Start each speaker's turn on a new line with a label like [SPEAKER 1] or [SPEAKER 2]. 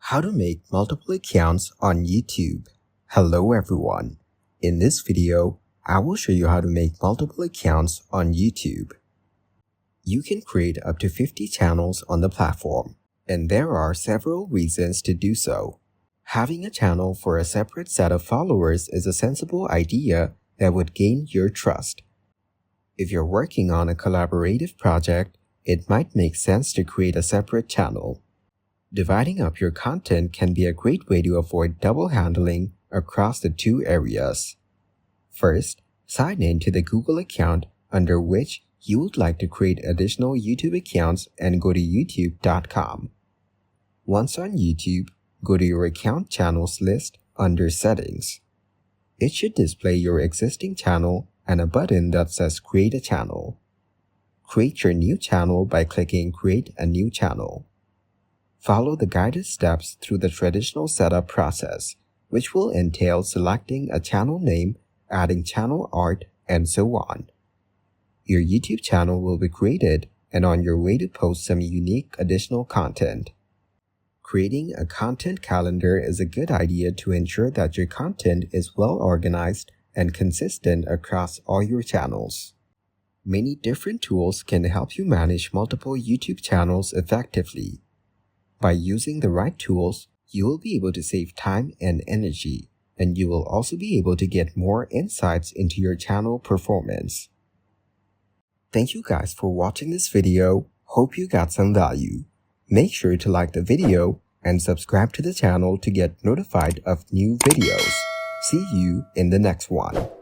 [SPEAKER 1] How to make multiple accounts on YouTube. Hello everyone. In this video, I will show you how to make multiple accounts on YouTube. You can create up to 50 channels on the platform, and there are several reasons to do so. Having a channel for a separate set of followers is a sensible idea that would gain your trust. If you're working on a collaborative project, it might make sense to create a separate channel. Dividing up your content can be a great way to avoid double handling across the two areas. First, sign in to the Google account under which you would like to create additional YouTube accounts and go to youtube.com. Once on YouTube, go to your account channels list under Settings. It should display your existing channel and a button that says Create a Channel. Create your new channel by clicking Create a New Channel. Follow the guided steps through the traditional setup process, which will entail selecting a channel name, adding channel art, and so on. Your YouTube channel will be created and on your way to post some unique additional content. Creating a content calendar is a good idea to ensure that your content is well organized and consistent across all your channels. Many different tools can help you manage multiple YouTube channels effectively. By using the right tools, you will be able to save time and energy, and you will also be able to get more insights into your channel performance. Thank you guys for watching this video. Hope you got some value. Make sure to like the video and subscribe to the channel to get notified of new videos. See you in the next one.